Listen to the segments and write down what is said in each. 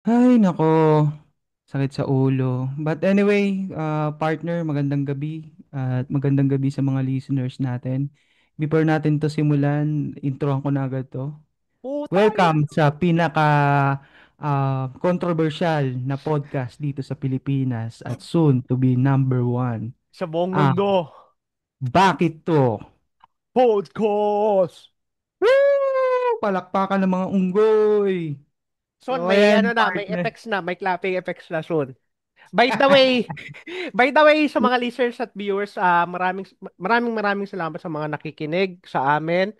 Ay, nako. Sakit sa ulo. But anyway, partner, magandang gabi. At magandang gabi sa mga listeners natin. Before natin to simulan, introhan ko na agad to. Putang Welcome sa pinaka controversial na podcast dito sa Pilipinas at soon to be number one. sa buong Ah, mundo. bakit to? Podcast! Woo! Palakpakan ng mga unggoy. Son, So, may ayan, ano na, may partner. effects na, may clapping effects na soon. By the way, by the way, sa mga listeners at viewers, maraming salamat sa mga nakikinig sa amin.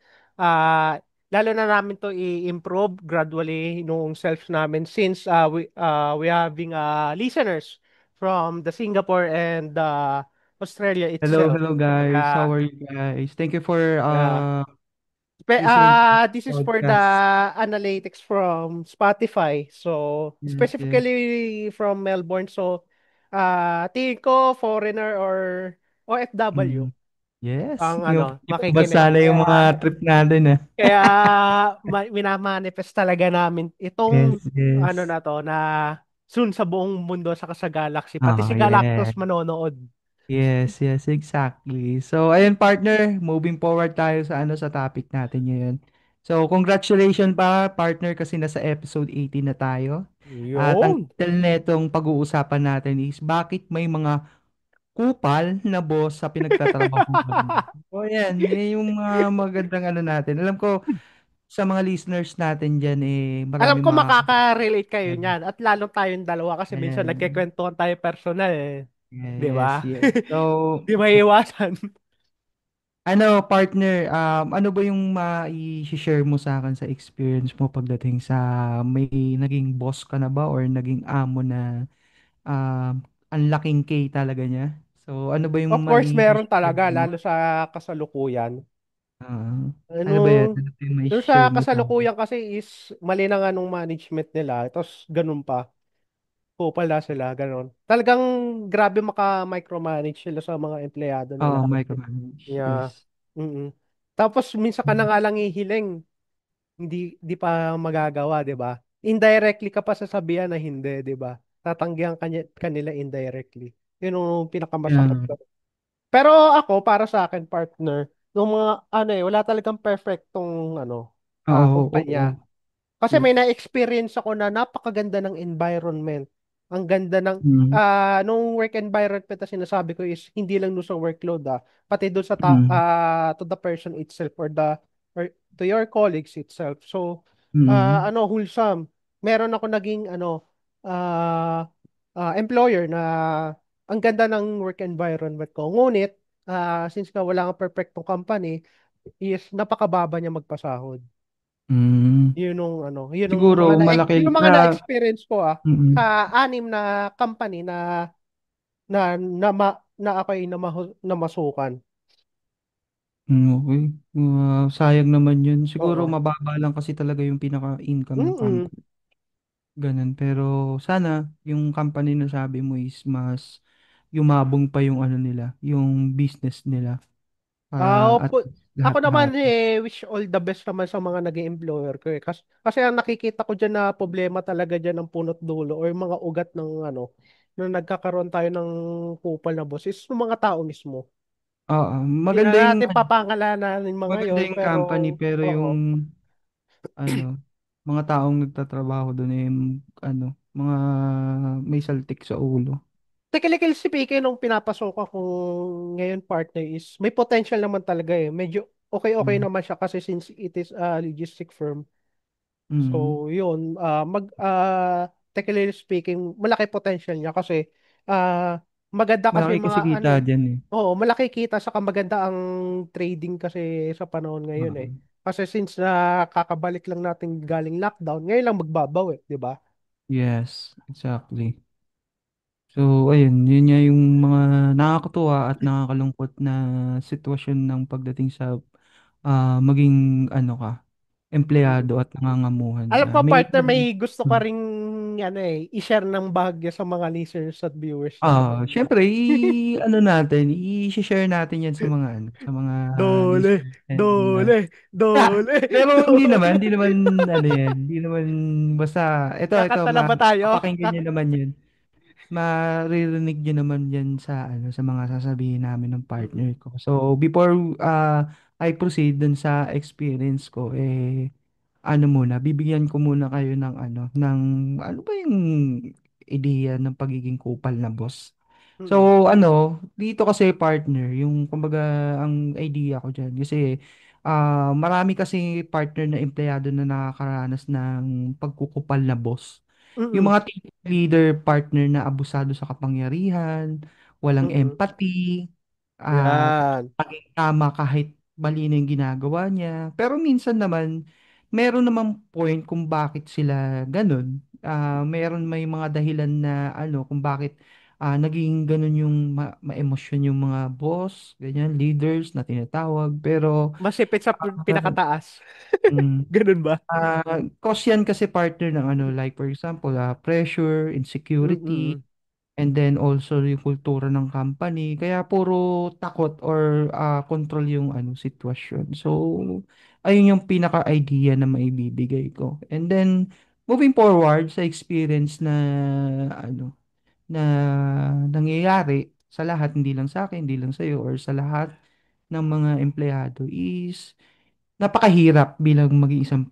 Lalo na namin to i-improve gradually nung selves namin since we having listeners from the Singapore and Australia Hello, itself. hello guys. How Yeah. are you guys? Thank you for Yeah. listening to this This is for the podcast. analytics from Spotify. So, Yes, yes. specifically from Melbourne. So, tingin ko foreigner or OFW Mm. Yes, ang yung makikinig. basa na yung mga trip natin eh. Kaya minamanifest talaga namin Yes, itong yes. na to na soon sa buong mundo sa Galaxy. Pati Ah, si yeah. Galactus manonood. Yes, yes, exactly. So, ayun partner, moving forward tayo sa topic natin ngayon. So, congratulations pa partner kasi nasa episode 18 na tayo. At ang Yun. title netong pag-uusapan natin is bakit may mga kupal na boss sa pinagtatrabaho mo. So, yan yung mga magandang ano natin. Alam ko, sa mga listeners natin dyan, Alam maraming ko mga, makaka-relate kayo yan, niyan at lalo tayong dalawa kasi minsan ayan. nagkikwentuhan tayo personal eh. Di ba? Yes, yes. So, Di maiiwasan. partner, ano ba yung mai-share mo sa akin sa experience mo pagdating sa may naging boss ka na ba or naging amo na ang laking K talaga niya? So, ano ba Of yung course, meron mai-share talaga mo? lalo sa kasalukuyan. Ano ba yan? Ano, Ano ba yung yung sa mai-share mo sa akin? kasalukuyan kasi is mali na nga nung management nila. Tapos ganun pa. Kupal na sila, ganun. Talagang grabe maka-micromanage sila sa mga empleyado nila. Oo, micromanage. Yeah. Yes. Mm. Tapos minsan ka na nga lang ihiling, hindi pa magagawa, 'di ba? Indirectly ka pa sasabihan na hindi, 'di ba? Tatanggihan kanila indirectly. Yun ang pinakamasakit Yeah. ko. Pero ako, para sa akin, partner, nung mga wala talagang perfectong Oo, oo. kumpanya. Kasi may Yes. na-experience ako na napakaganda ng environment. Ang ganda ng Mm, nung work environment na sinasabi ko is hindi lang doon sa workload pati doon sa mm, to the person itself or to your colleagues itself. So mm, wholesome. Meron ako naging employer na ang ganda ng work environment ko. Ngunit since nga wala kang perfectong company is napakababa niya magpasahod. mm. Siguro malaki Yun yung mga na-experience ko mm, sa anim na company na ako'y namasukan. okay. Sayang naman yun. Siguro Oo. mababa lang kasi talaga yung pinaka-income ng Mm. company. Ganun. Pero sana yung company na sabi mo is mas yumabong pa yung ano nila, yung business nila para at Opo. Ako naman lahat-lahat. wish all the best naman sa mga naging employer ko eh. Kasi ang nakikita ko dyan na problema talaga dyan ng punot dulo or yung mga ugat ng na nagkakaroon tayo ng kupal na boss is yung mga tao mismo. Oo, Hindi na natin papangalanan yung mga maganda yon yung pero company pero oo. yung ano, mga taong nagtatrabaho doon ano, mga may saltik sa ulo. Technically speaking, nung pinapasok ako ngayon partner is may potential naman talaga eh. Medyo okay Mm. naman siya kasi since it is a logistic firm. Mm. So, yun, technically speaking, malaki potential niya kasi maganda kasi Malaki yung kasi mga kita diyan eh. oo, malaki kita sa maganda ang trading kasi sa panahon ngayon Oo. eh. Kasi since kakabalik lang natin galing lockdown, ngayon lang magbabaw eh, di ba? Yes, exactly. So, ayun, yun nga yung mga nakakatuwa at nakakalungkot na sitwasyon ng pagdating sa maging ano ka. empleyado at nangangamuhan Alam ka. ko, May partner, may gusto ka ring ano i-share ng bahagya sa mga listeners at viewers natin. Syempre, ano natin, i-share natin 'yan sa mga ano, sa mga Dole, listeners natin na dole, dole, pero hindi dole. naman ano 'yan, hindi naman basta ito Kakanta na ba tayo? mapapakinggan niyo naman 'yan. Maririnig niyo naman 'yan sa ano, sa mga sasabihin namin ng Mm, partner ko. So, before I proceed dun sa experience ko, ano muna, bibigyan ko muna kayo ng ano ba yung ideya ng pagiging kupal na boss? mm, So, ano, dito kasi partner, yung kumbaga ang idea ko diyan kasi marami kasi partner na empleyado na nakakaranas ng pagkukupal na boss. Yung mm, mga team leader partner na abusado sa kapangyarihan, walang mm. empathy, at Yan. laging tama kahit mali na yung ginagawa niya. Pero minsan naman, meron namang point kung bakit sila ganun. Meron may mga dahilan na ano kung bakit naging ganun yung ma-emosyon yung mga boss, ganyan, leaders na tinatawag. Pero Masipit sa uh, pinakataas. mm, Ganun ba? cause yan kasi partner ng ano, like for example, pressure, insecurity, Mm-mm. and then also yung kultura ng company. Kaya puro takot or control yung ano sitwasyon. So, ayun yung pinaka-idea na maibibigay ko. And then, moving forward sa experience na ano, na nangyayari sa lahat, hindi lang sa akin, hindi lang sa iyo, or sa lahat ng mga empleyado is napakahirap bilang maging isang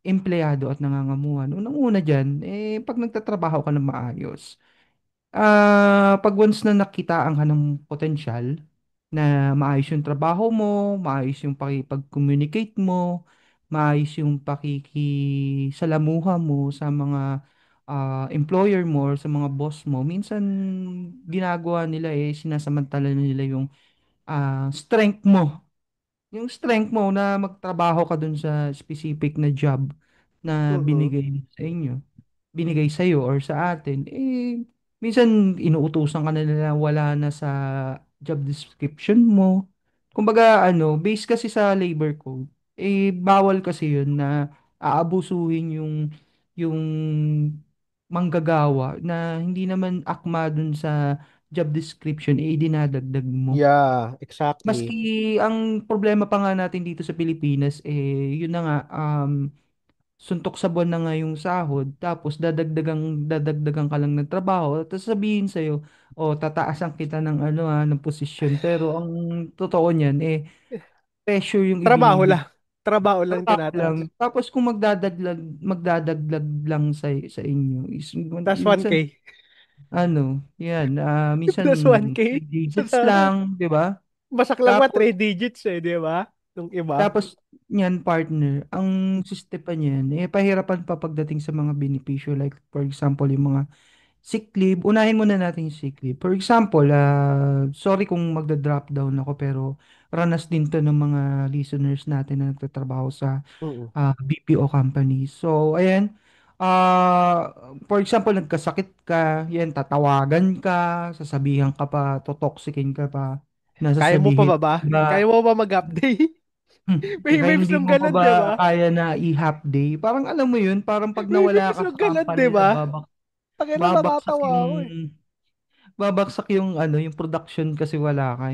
empleyado at nangangamuhan. Unang-una dyan, pag nagtatrabaho ka ng maayos, pag once na nakitaan ka ng potensyal na maayos yung trabaho mo, maayos yung pakipag-communicate mo, maayos yung pakikisalamuha mo sa mga employer mo or sa mga boss mo, minsan ginagawa nila sinasamantala nila yung strength mo. Yung strength mo na magtrabaho ka dun sa specific na job na Mm-mm. binigay sa iyo or sa atin, minsan inuutusan ka na nila wala na sa job description mo. Kumbaga, ano, based kasi sa labor code, bawal kasi yun na aabusuhin yung manggagawa na hindi naman akma dun sa job description, dinadagdag mo. Yeah, Maski exactly. ang problema pa nga natin dito sa Pilipinas, yun na nga, suntok sa buwan na nga yung sahod, tapos dadagdagan ka lang ng trabaho, tapos sabihin sa'yo, tataasan kita ng ng posisyon. Pero ang totoo niyan, pressure yung Trabaho ibinibig. lang. Trabaho lang Trabaho lang. tinataas. Tapos kung magdadaglag lang sa inyo, is Tas minsan, 1K. yan, minsan Tas 1K. 3 digits lang, di ba? Masaklang nga Tapos, 3 digits eh, di ba? Nung iba. Tapos, niyan partner, ang system pa niyan, pahirapan pa pagdating sa mga benepisyo. Like, for example, yung mga sick leave. Unahin muna natin yung sick leave. For example, sorry kung magda-drop down ako, pero ranas din to ng mga listeners natin na nagtatrabaho sa Mm. BPO company. So, ayan. For example, nagkasakit ka, yan, tatawagan ka, sasabihan ka pa, totoxikin ka pa, Kaya mo pa nasasabihin, ba ba? Kaya diba? mo ba mag-update? May Kaya memes hindi nung mo pa ganun, ba di ba? kaya na i-half day? Parang alam mo yun, parang pag May nawala memes ka nung sa ganun, di company nila, ba? Takina babaksak natatawa yung ako eh. yung production kasi wala ka.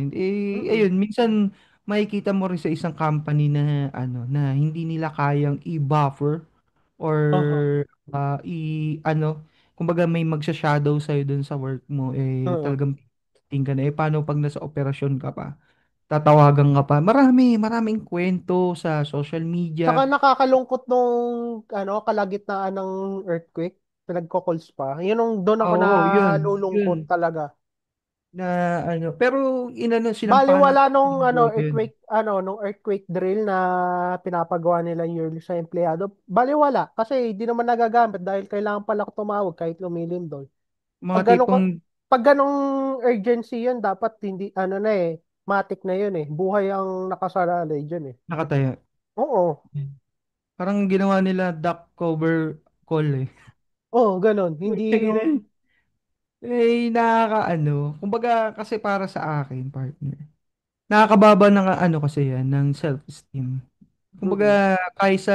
Mm-mm. Ayun, minsan makikita mo rin sa isang company na na hindi nila kayang i-buffer or Aha. kumbaga may magsha-shadow sa'yo dun sa work mo, Oo. talagang tingin ka na, paano pag nasa operasyon ka pa? Tatawagan ka pa. Maraming kwento sa social Saka media. nakakalungkot nung kalagitnaan ng earthquake, pinagko-calls pa. Yun nung doon ako Oo, nalulungkot yun. talaga. Na pero sinampahan ng Baliwala nung mundo yun. nung earthquake drill na pinapagawa nila yearly sa empleyado. Baliwala kasi di naman nagagamit dahil kailangan pala ko tumawag kahit lumilindol. Mga Pag ganun tipong pag ganong urgency yun, dapat hindi na matik na yun eh. Buhay ang nakasalalay dyan eh. nakataya. Oo. Parang ginawa nila duck cover call eh. Oo, ganun. Hindi Yung, kumbaga kasi para sa akin, partner. Nakakababa ng kasi yan, ng self-esteem. Mm. Kumbaga, kaysa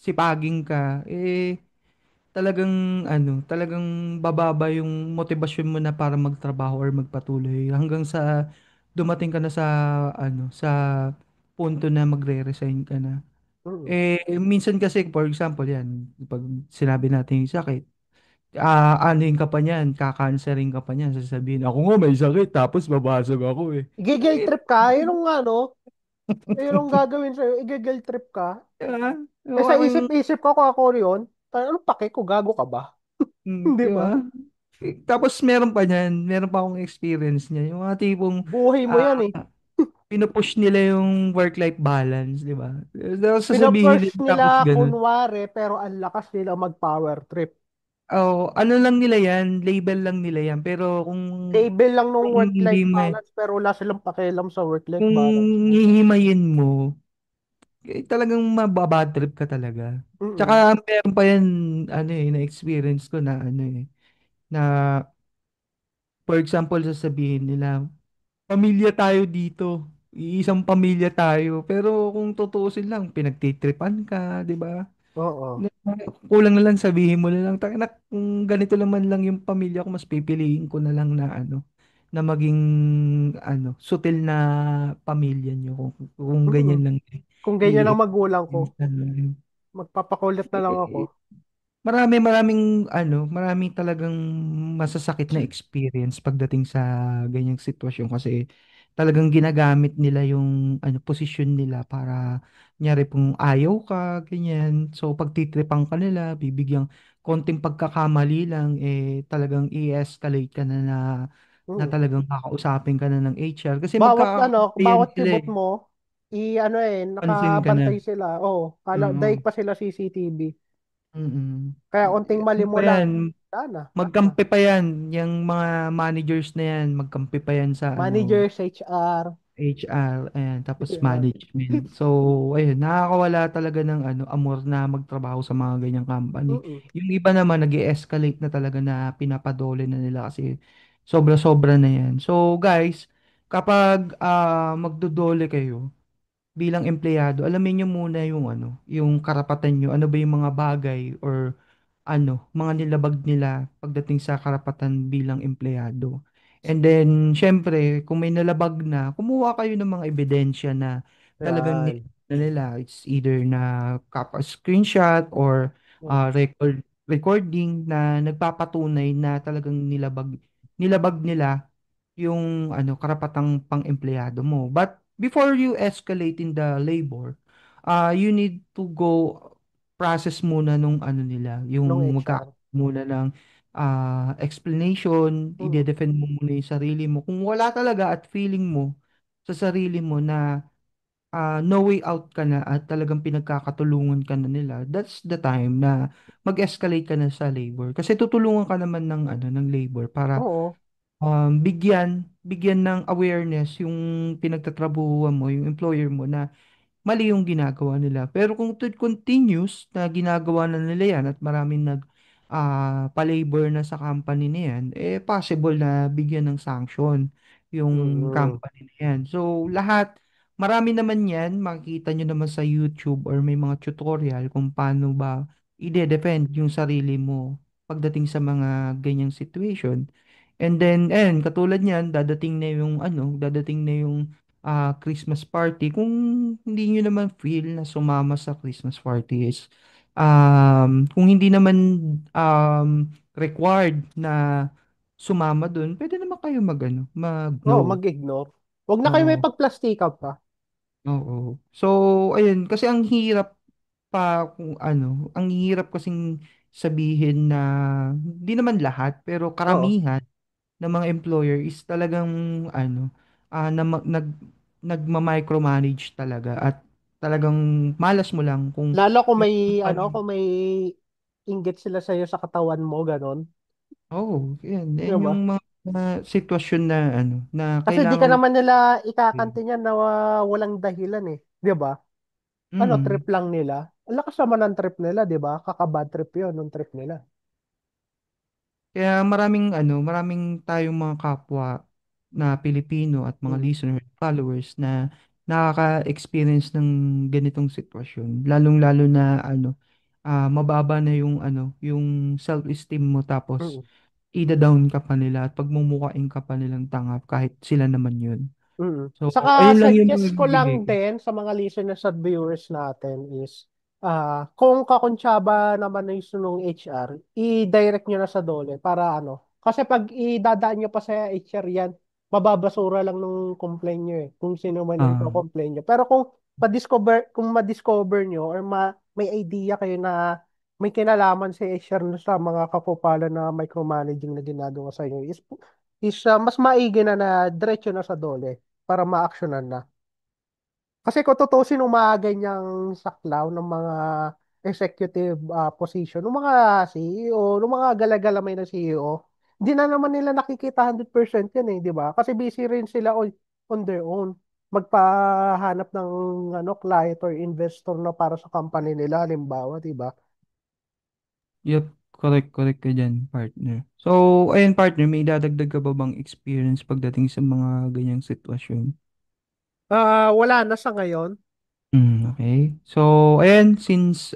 sipagin ka, eh, talagang bababa yung motibasyon mo na para magtrabaho or magpatuloy hanggang sa dumating ka na sa, sa punto na magre-resign ka na. Mm. Eh, minsan kasi, for example, yan, pag sinabi natin yung sakit, anuhin ka pa niyan, kakansering ka pa niyan, sasabihin, ako nga may sakit, tapos babasag ako eh. Gigil trip ka, yun ang ano, yun ang gagawin sa'yo, igigil trip ka. Diba? Eh O sa parang, isip-isip ko kung ako yun, tayo, anong pake ko, gago ka ba? Hindi di ba? ba? Tapos meron pa niyan, meron pa akong experience niya, yung mga tipong, Buhay mo yan ah, eh. pinupush nila yung work-life balance, di ba? Tapos sasabihin Pinupush nila nila tapos ganun. kunwari, pero ang lakas nila mag-power trip. Oh, ano lang nila yan, label lang nila yan. Pero Label lang nung kung hindi work-life may, balance, pero wala silang pakialam sa work-life kung balance mo. hihimayin mo, talagang mababad trip ka talaga. Mm. Tsaka meron pa yan, na-experience ko na na for example, sasabihin nila, pamilya tayo dito. Iisang pamilya tayo. Pero kung tutuusin lang, pinagtitripan ka, di ba? Oo. Na- Kulang na lang sabihin mo na lang, na kung ganito naman lang yung pamilya ko, mas pipiliin ko na lang na na maging sutil na pamilya nyo kung Mm. ganyan lang Kung ganyan ang liliit. magulang ko, Ano. magpapakulit na lang ako. Marami talagang masasakit na experience pagdating sa ganyang sitwasyon kasi talagang ginagamit nila yung posisyon nila para nyari pong ayaw ka, ganyan. So pagtitripan ka nila, bibigyang konting pagkakamali lang, eh talagang i-escalate ka na Mm. talagang kakausapin ka na ng HR kasi Bawat ano, magkakakampihan bawat sila kibot eh. mo, ano Pansin ka na. nakabantay sila. Oh, daig Oo. pa sila CCTV. Mm-mm. Kaya unting mali Ano mo pa lang, yan? sana, sakta. Magkampi pa yan, yung mga managers na yan, magkampi pa yan sa Managers, HR. HR, ayan, tapos Yeah. management. So, ayun, nakakawala talaga ng amor na magtrabaho sa mga ganyang company. Mm. Yung iba naman, nag escalate na talaga na pinapadole na nila kasi sobra-sobra na yan. So, guys, kapag magdodole kayo, bilang empleyado, alamin niyo muna yung yung karapatan niyo. Ano ba yung mga bagay or mga nilabag nila pagdating sa karapatan bilang empleyado. And then, syempre, kung may nalabag na, kumuha kayo ng mga ebidensya na talagang Yan. na nila. It's either na screenshot or Mm. recording na nagpapatunay na talagang nilabag nila yung karapatang pang-empleyado mo. But before you escalate in the labor, you need to go process muna nung nila, Nung yung HR. muna ng explanation, Mm. ide-defend mo muna yung sarili mo. Kung wala talaga at feeling mo sa sarili mo na no way out ka na at talagang pinagkakatulungan ka na nila, that's the time na mag-escalate ka na sa labor. Kasi tutulungan ka naman ng ng labor para Oo. bigyan ng awareness yung pinagtatrabuhuan mo, yung employer mo na mali yung ginagawa nila. Pero kung it continues na ginagawa na nila yan at maraming palabor na sa company na yan, eh possible na bigyan ng sanction yung Mm. company na yan. So marami naman yan, makikita nyo naman sa YouTube or may mga tutorial kung paano ba ide-defend yung sarili mo pagdating sa mga ganyang situation. And then, katulad niyan, dadating na yung Christmas party. Kung hindi nyo naman feel na sumama sa Christmas party is, kung hindi naman required na sumama dun, pwede naman kayo Oo, mag-no. mag-ignore. Huwag na kayo may Oo. pagplastikan pa. Oo. So, ayun, kasi ang hirap kung ang hirap kasing sabihin na hindi naman lahat, pero Oo. karamihan ng mga employer is talagang ano, na nagma-micromanage talaga at talagang malas mo lang kung Lalo kung yung may, company. kung may inggit sila sa'yo sa katawan mo, ganon. Oo, yan. Di Yan ba? yung mga sitwasyon na na Kasi di ka kailangan. naman nila ikakanti niyan na walang dahilan eh. Di ba? Ano, trip Mm. lang nila. Ang lakas naman ng trip nila, di ba? Kakabad trip yun, nung trip nila. Kaya maraming tayong mga kapwa na Pilipino at mga Mm. listener followers na nakaka-experience ng ganitong sitwasyon. Lalong-lalo na ano, mababa na yung ano, yung self-esteem mo tapos Mm. ida-down ka pa nila at pagmumukhain ka pa nilang tanga kahit sila naman yun. Mm. So, Saka ayun lang yung suggest ko maibibigay lang ko. din sa mga listeners at viewers natin is kung kakuntsaba naman na yung nung HR, i-direct nyo na sa Dole para ano. Kasi pag idadaan nyo pa sa HR yan, mababasura lang nung complaint nyo eh. Kung sino man yung Ah, complaint nyo. Pero kung ma-discover nyo or may idea kayo na may kinalaman si HR no sa mga kapupalan na micromanaging na ginagawa sa inyo is mas maigi na na diretso na sa Dole para ma-actionan na. Kasi kung tutusin umaga niyang saklaw ng mga executive position, ng mga CEO, ng mga galagalamay na CEO, hindi na naman nila nakikita 100% yan eh, di ba? Kasi busy rin sila on their own. Magpahanap ng ano, client or investor na para sa company nila, halimbawa, di ba? yep, correct, correct ka dyan, partner. So, ayun, partner, may idadagdag ka ba bang experience pagdating sa mga ganyang sitwasyon? Wala na sa ngayon. Okay. So, ayan, since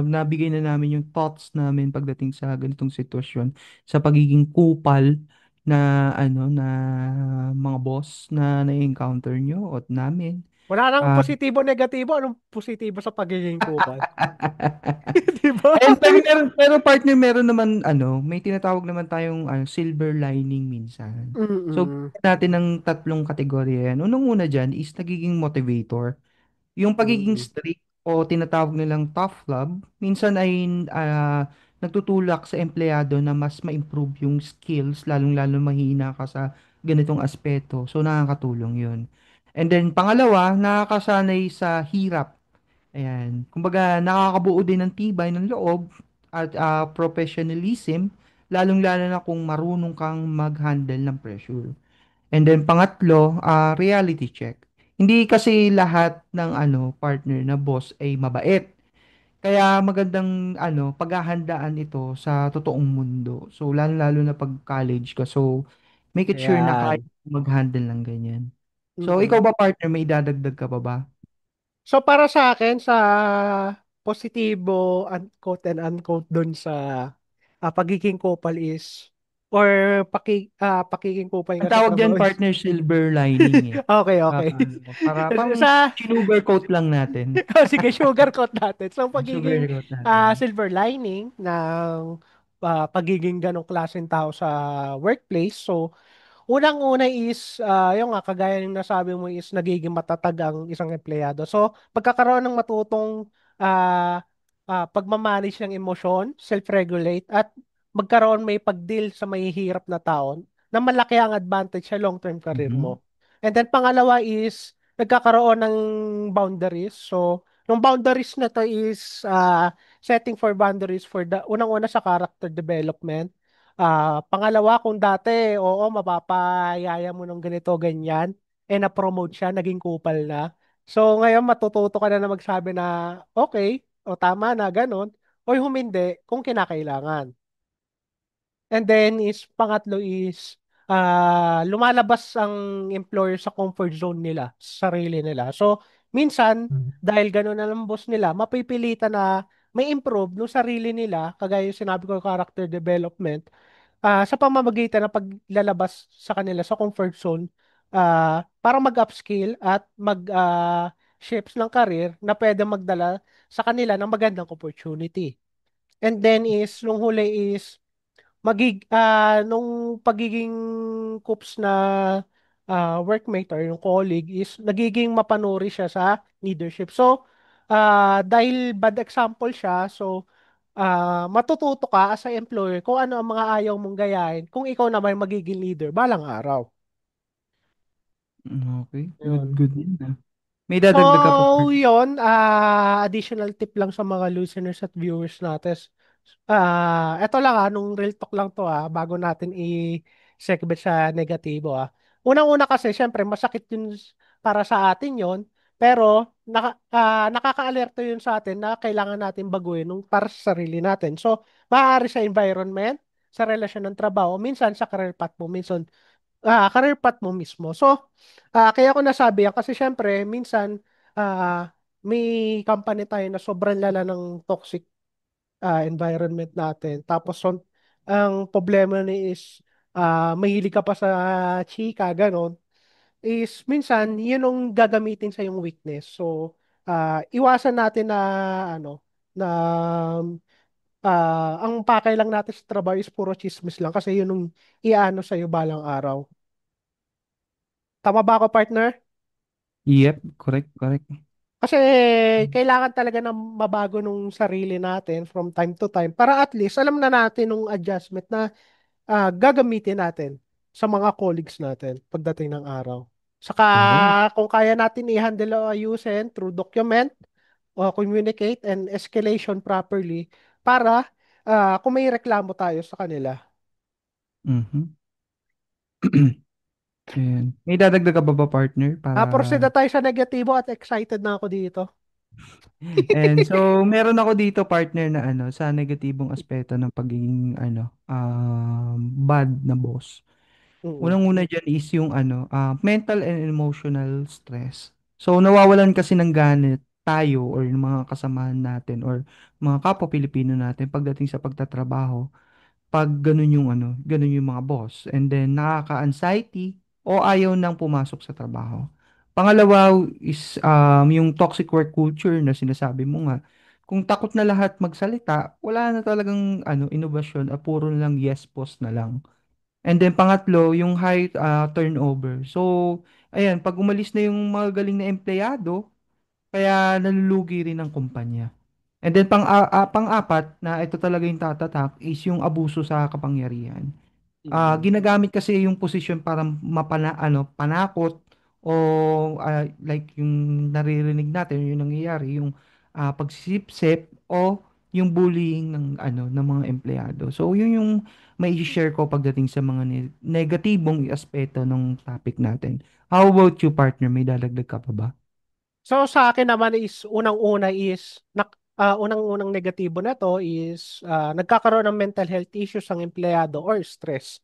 nabigay na namin yung thoughts namin pagdating sa ganitong sitwasyon, sa pagiging kupal na ano na mga boss na na-encounter nyo at namin. Wala nang ah positibo, negatibo. Anong positibo sa pagiging kupal? Di ba? Ayun, pero partner, meron naman ano, may tinatawag naman tayong silver lining minsan. So, Mm-mm. bigyan natin ng tatlong kategorya yan. Unang-una dyan is nagiging motivator. Yung pagiging Mm-mm. strict o tinatawag nilang tough love, minsan ay nagtutulak sa empleyado na mas ma-improve yung skills, lalong-lalo mahina ka sa ganitong aspeto. So, nakakatulong yun. And then, pangalawa, nakakasanay sa hirap. Ayan. Kumbaga, nakakabuo din ng tibay ng loob at professionalism, lalong-lalo na kung marunong kang mag-handle ng pressure. And then pangatlo, reality check. Hindi kasi lahat ng ano partner na boss ay mabait. Kaya magandang ano paghahandaan ito sa totoong mundo. So lalo na pag college ka. So make it sure na kaya Ayan. mag-handle ng ganyan. So ikaw Mm-mm. ba partner, may idadagdag ka pa ba? So para sa akin, sa positibo, unquote and unquote dun sa pagiging kupal is, or pagiging kupal Ang nga sa tawag trabaho diyan is, partner, silver lining eh. okay, okay. Para pang Sa, sugarcoat lang natin. sige, sugarcoat natin. So pagiging Sugarcoat natin. silver lining ng pagiging ganong klaseng tao sa workplace. So, unang-una is, yung nga, kagaya ng nasabi mo is nagiging matatag ang isang empleyado. So, pagkakaroon ng matutong pagmamanage ng emosyon, self-regulate, at magkaroon may pag-deal sa mahihirap na taon na malaki ang advantage sa long-term career Mhm. mo. And then, pangalawa is, nagkakaroon ng boundaries. So, yung boundaries na to is setting for boundaries for the, unang-una sa character development. Pangalawa, kung dati, oo, mapapayaya mo ng ganito, ganyan, na-promote siya, naging kupal na. So, ngayon, matututo ka na magsabi na, okay, o tama na, ganun, o humindi kung kinakailangan. And then pangatlo is lumalabas ang employer sa comfort zone nila, sa sarili nila. So, minsan, dahil gano'n na lang boss nila, mapipilitan na may improve no sarili nila, kagaya yung sinabi ko, character development, sa pamamagitan ng paglalabas sa kanila sa comfort zone, para mag-upskill at shifts ng career na pwede magdala sa kanila ng magandang opportunity. And then nung huli is, nung pagiging coops na workmate or yung colleague is nagiging mapanuri siya sa leadership. So, dahil bad example siya, so matututo ka as a employer kung ano ang mga ayaw mong gayahin kung ikaw naman magiging leader balang araw. Okay, good, Yun. good yun May So, dadagdag ka pa, partner? yun, additional tip lang sa mga listeners at viewers natin. Eto lang nung real talk lang to bago natin i-segment sa negatibo Unang-una kasi, syempre, masakit yun para sa atin yun, pero nakaka-alerto yun sa atin na kailangan natin baguhin nung para sa sarili natin. So, maaari sa environment, sa relasyon ng trabaho, minsan sa career path mo, minsan career path mo mismo. So, kaya ko nasabi yan kasi syempre, minsan, may company tayo na sobrang lala ng toxic environment natin. Tapos, ang problema ni is, mahilig ka pa sa chika, ganon, is minsan, yun ang gagamitin sa yung weakness. So, iwasan natin na, ano, na ang pakay lang natin sa trabaho is puro chismis lang kasi yun ang iano sa'yo balang araw. Tama ba ako, partner? Yep, correct, correct. Kasi kailangan talaga na mabago nung sarili natin from time to time para at least alam na natin nung adjustment na gagamitin natin sa mga colleagues natin pagdating ng araw. Saka Correct. kung kaya natin i-handle o ayusin through document o communicate and escalation properly para kung may reklamo tayo sa kanila. Mhm. Ayan. May dadagdag ka ba, partner, para... Proceed na tayo sa negatibo at excited na ako dito. And so, meron ako dito, partner, na ano, sa negatibong aspeto ng pagiging, ano, bad na boss. Mm. Unang-una dyan is yung, ano, mental and emotional stress. So, nawawalan kasi ng ganit tayo or yung mga kasamahan natin or mga kapwa Pilipino natin pagdating sa pagtatrabaho. Pag ganun yung ano, ganun yung mga boss. And then nakaka-anxiety o ayaw nang pumasok sa trabaho. Pangalawa is yung toxic work culture na sinasabi mo nga. Kung takot na lahat magsalita, wala na talagang ano, inobasyon, puro lang yes boss na lang. And then pangatlo, yung high turnover. So, ayan, pag umalis na yung mga galing na empleyado, kaya nalulugi rin ang kumpanya. And then pang-apat na ito talaga yung tatatak is yung abuso sa kapangyarihan. Mm. Ginagamit kasi yung posisyon para panakot o like yung naririnig natin, yung nangyayari, yung pagsisipsip o yung bullying ng ng mga empleyado. So yun yung may share ko pagdating sa mga negatibong aspeto ng topic natin. How about you, partner? May dadagdag ka pa ba? So sa akin naman is unang-una is unang-unang negatibo na to is nagkakaroon ng mental health issues ang empleyado or stress.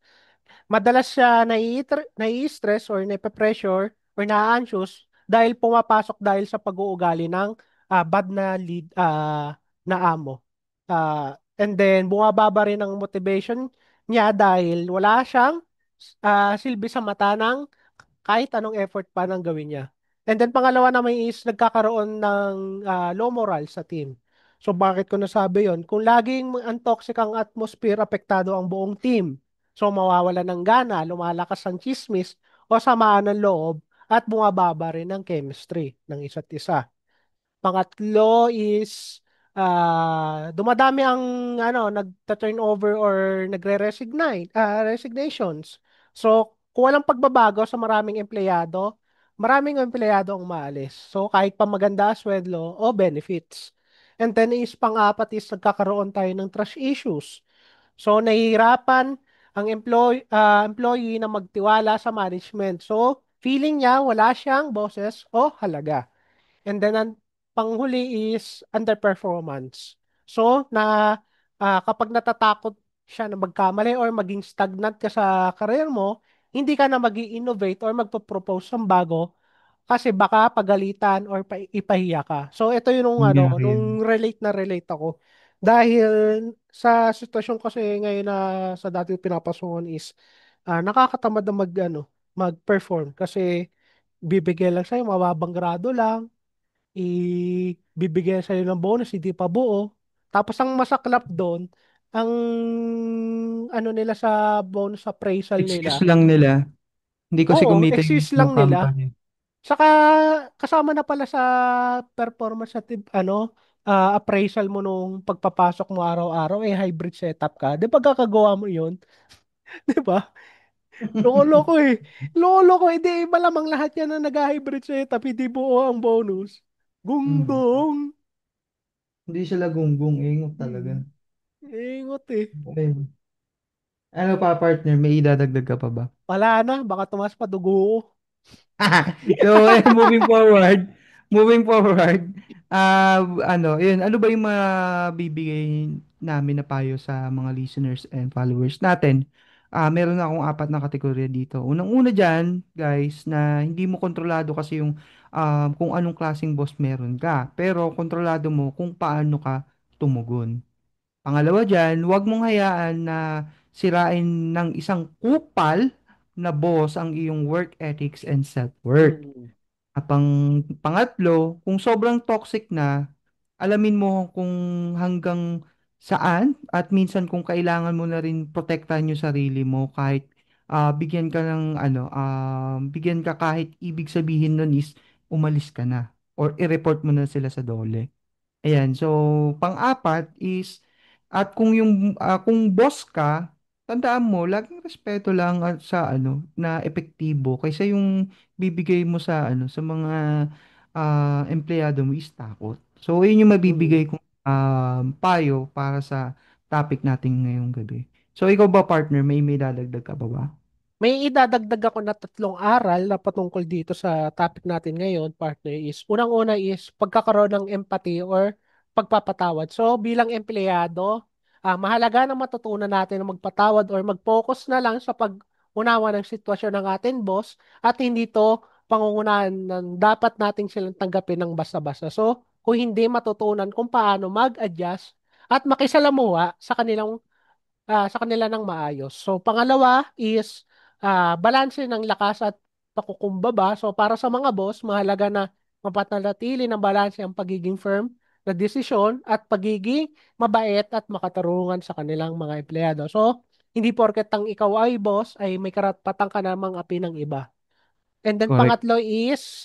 Madalas siya nai-stress or nape-pressure or na-anxious dahil pumapasok dahil sa pag-uugali ng bad na lead na amo. And then bumababa rin ang motivation niya dahil wala siyang silbi sa mata ng kahit anong effort pa nang gawin niya. And then pangalawa naman is nagkakaroon ng low moral sa team. So bakit ko nasabi yon? Kung laging ang toxic ang atmosphere, apektado ang buong team. So mawawala ng gana, lumalakas ang chismis o samaan ng loob at bumababa rin ang chemistry ng isa't isa. Pangatlo is dumadami ang nagta-turnover or resignations. So, kung walang pagbabago sa maraming empleyado ang maalis. So, kahit pa maganda sweldo o benefits. And then is pang-apat is nagkakaroon tayo ng trust issues. So, nahihirapan ang employee na magtiwala sa management. So, feeling niya wala siyang boses o halaga. And then ang panghuli is underperformance. So, kapag natatakot siya na magkamali or maging stagnant ka sa career mo, hindi ka na mag innovate or magpo-propose ng bago kasi baka pagalitan or ipahiya ka. So, ito yung Nangyari yan. nung relate ako. Dahil sa sitwasyon kasi ngayon na sa dati pinapasungan is nakakatamad na mag-perform kasi bibigyan lang sa'yo, mababang grado lang, ibibigay sa'yo ng bonus, hindi pa buo. Tapos ang masaklap doon, ang ano nila sa bonus appraisal Excuse nila, lang nila. Hindi kasi oo, gamitin excuse yung lang nila. company. Saka kasama na pala sa performance at appraisal mo nung pagpapasok mo araw-araw, hybrid setup ka. Di ba kakagawa mo yun? Di ba? Loko-loko eh. Loko-loko, hindi malamang lahat yan na nag-hybrid setup, hindi buo ang bonus. Mm. Gunggong. Hindi sila gunggong, ingot talaga. Hmm. Ingot eh. Okay. Ano pa, partner? May idadagdag ka pa ba? Wala na, baka tumas pa dugo ko. So, moving forward, moving forward, ano ba yung mga bibigay namin na payo sa mga listeners and followers natin? Meron akong apat na kategorya dito. Unang-una diyan, guys, na hindi mo kontrolado kasi yung kung anong klaseng boss meron ka. Pero kontrolado mo kung paano ka tumugon. Pangalawa diyan, huwag mong hayaan na sirain ng isang kupal na boss ang iyong work ethics and self-worth. Mm. Pangatlo, kung sobrang toxic na, alamin mo kung hanggang saan at minsan kung kailangan mo na rin protektahan yung sarili mo kahit bigyan ka ng bigyan ka kahit ibig sabihin nun is umalis ka na or i-report mo na sila sa dole. Ayan, so pang-apat is at kung boss ka, tandaan mo laging respeto lang at sa na epektibo kaysa yung bibigay mo sa sa mga empleyado mo is takot. So yun yung Mm. mabibigay kong payo para sa topic natin ngayong gabi. So ikaw ba partner, may dadagdag ka ba ba? May idadagdag ako na tatlong aral na patungkol dito sa topic natin ngayon, partner, is unang-una is pagkakaroon ng empathy or pagpapatawad. So, bilang empleyado, mahalaga na matutunan natin na magpatawad or mag-focus na lang sa pag-unawa ng sitwasyon ng ating boss at hindi to pangungunahan ng dapat nating silang tanggapin ng basta-basta. So, kung hindi matutunan kung paano mag-adjust at makisalamuha sa kanila ng maayos. So, pangalawa is balanse ng lakas at pakukumbaba. So, para sa mga boss, mahalaga na mapatanatili ng balanse ang pagiging firm na desisyon at pagiging mabait at makatarungan sa kanilang mga empleyado. So, hindi porket ang ikaw ay boss ay may karapatan ka namang api ng iba. And then Correct. pangatlo is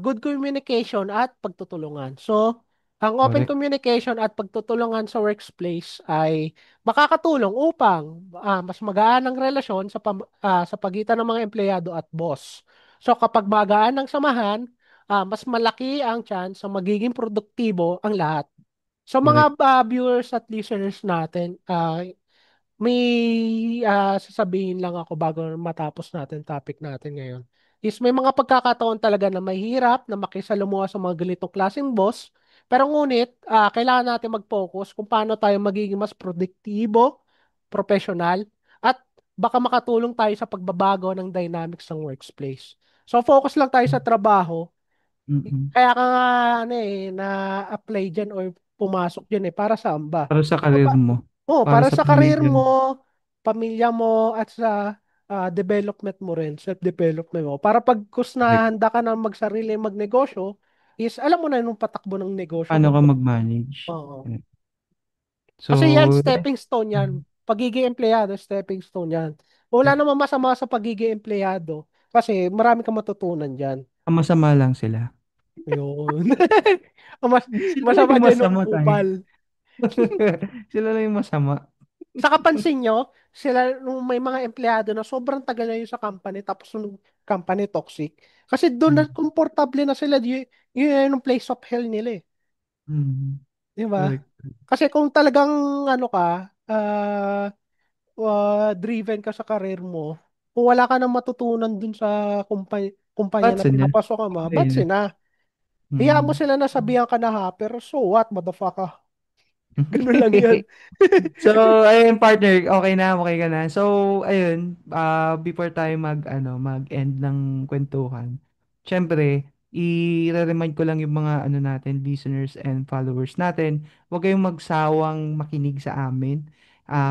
good communication at pagtutulungan. So, ang open Correct. communication at pagtutulungan sa workplace ay makakatulong upang mas magaan ang relasyon sa pagitan ng mga empleyado at boss. So, kapag magaan ang samahan, mas malaki ang chance sa magiging produktibo ang lahat. So, mga Correct. viewers at listeners natin, may sasabihin lang ako bago matapos natin topic natin ngayon. Is may mga pagkakataon talaga na mahirap na makisalamuha sa mga ganitong klaseng boss. Pero ngunit, kailangan natin mag-focus kung paano tayo magiging mas produktibo, professional, at baka makatulong tayo sa pagbabago ng dynamics ng workplace. So focus lang tayo sa trabaho. Mm-mm. Kaya ka nga na-apply dyan or pumasok dyan para saan ba? Para sa karir mo, Oo, para para sa sa karir pamilya mo, mo. pamilya mo, at sa development mo rin, self-development mo. Para pag kus Correct. na handa ka na magsarili, magnegosyo, is alam mo na yung patakbo ng negosyo Paano mo. ka mag-manage? Oo. Kasi yan, So, stepping stone yan. Pagiging empleyado, stepping stone yan. Wala namang masama sa pagiging empleyado kasi marami kang matutunan dyan. masama lang sila. Yun. Mas, Sila lang masama yung dyan yung masama tayo. kupal. Sila lang yung masama. Sa kapansin nyo, sila nung may mga empleyado na sobrang tagal na yun sa company tapos yung company toxic. Kasi doon na Mm. komportable na sila, yun yung place of hell nila eh. Mm. Di ba? Correct. Kasi kung talagang ano ka, driven ka sa career mo, kung wala ka nang matutunan dun sa kumpanya At na sila. pinapasok ka Okay ba't na. sina? Hayaan mo Mm. sila na sabihan ka na ha, pero so what, motherfucker? Ganun lang yan. So, ayun partner, okay ka na. So, ayun, before tayo mag-end ng kwentuhan. Syempre, i-remind ko lang yung mga natin, listeners and followers natin. Huwag kayong magsawang makinig sa amin.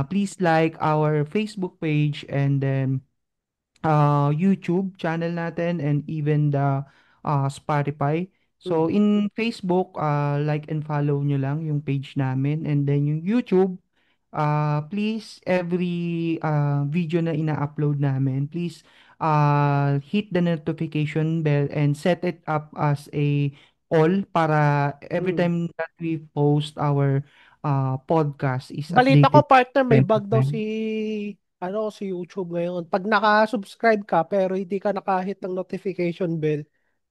Please like our Facebook page and then YouTube channel natin and even the Spotify. So Mm. in Facebook, like and follow nyo lang yung page namin and then yung YouTube, please every video na ina-upload namin, please hit the notification bell and set it up as a all para every Mm. time that we post our podcast is Balita ko, updated partner, may every bug daw time. si YouTube ngayon. Pag naka-subscribe ka pero hindi ka nakahit ng notification bell,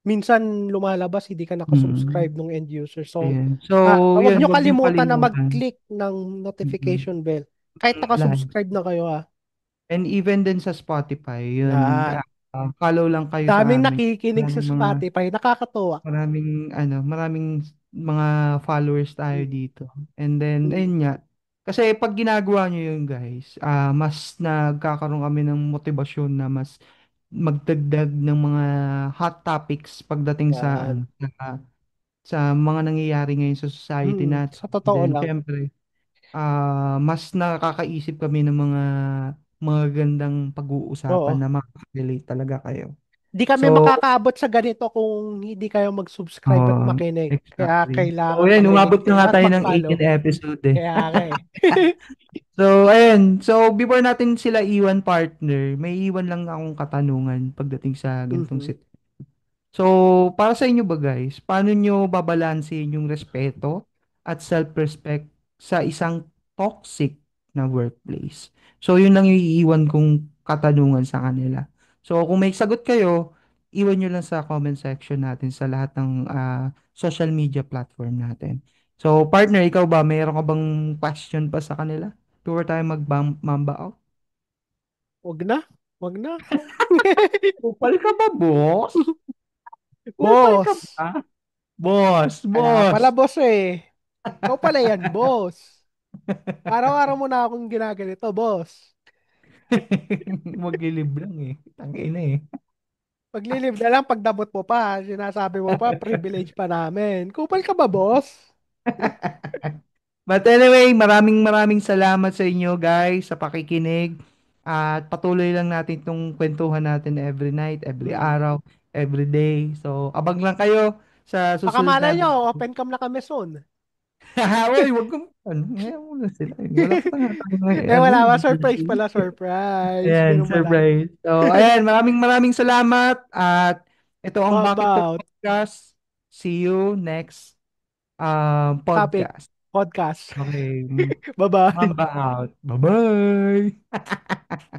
minsan lumalabas hindi ka Mm. nakasubscribe ng end user. So, Ayan. So, wag yun, nyo wag niyong kalimutan na kalimutan. mag-click ng Mm-mm. notification bell. Kahit Like. nakasubscribe na kayo And even din sa Spotify, yun, Yan. follow lang kayo sa Daming amin. nakikinig sa Maraming Spotify. Nakakatuwa. maraming mga followers tayo Mm. dito. And then, Mm. ayun nga. Kasi pag ginagawa nyo yun guys, mas nagkakaroon kami ng motibasyon na mas magdagdag ng mga hot topics pagdating sa Yan. ano sa mga nangyayari ngayon sa society natin. Sa totoo Then lang. syempre, mas nakakaisip kami ng mga magagandang pag-uusapan Oo. na makaka-relate talaga kayo. Di kami So, makakaabot sa ganito kung hindi kayo mag-subscribe at makinig. Kaya exactly. So, kailangan yan, makinig umabot kayo na nga at tayo ng mag-follow. 18 episode eh. Kaya nga eh. So, ayun. So, before natin sila iwan partner, may iwan lang akong katanungan pagdating sa ganitong Mhm. sit. So, para sa inyo ba guys, paano nyo babalansehin yung respeto at self-respect sa isang toxic na workplace? So, yun lang yung iiwan kong katanungan sa kanila. So, kung may sagot kayo, iwan nyo lang sa comment section natin sa lahat ng social media platform natin. So, partner, ikaw ba, mayroon ka bang question pa sa kanila? Before tayo mag-mamba out? Wag na. Wag na. Kupal ka ba, boss? Kupal ka Boss. ba? Boss, Kaya boss. pala boss eh. Ikaw pala yan, boss. Araw-araw mo na akong ginaganito, boss. Maglilib lang eh. Tangina eh. Paglilib na lang, pagdabot mo pa, sinasabi mo pa, privilege pa namin. Kupal ka ba, boss? But anyway, maraming maraming salamat sa inyo guys sa pakikinig. At patuloy lang natin itong kwentuhan natin every night, every Mm. araw, every day. So, abang lang kayo sa Baka susunod malay namin. nyo, open cam na kami soon. Uy, wag kang ano, ngayon mo na sila. Wala pa nga tayo Eh ano, wala ba? Surprise emergency. pala, surprise. Ayan, Biro mo lang. surprise. So, ayan, maraming maraming salamat at ito ang Mamba Bakit to out. Podcast. See you next Topic. podcast. Podcast. Okay. Bye-bye. Mamba out. Bye-bye.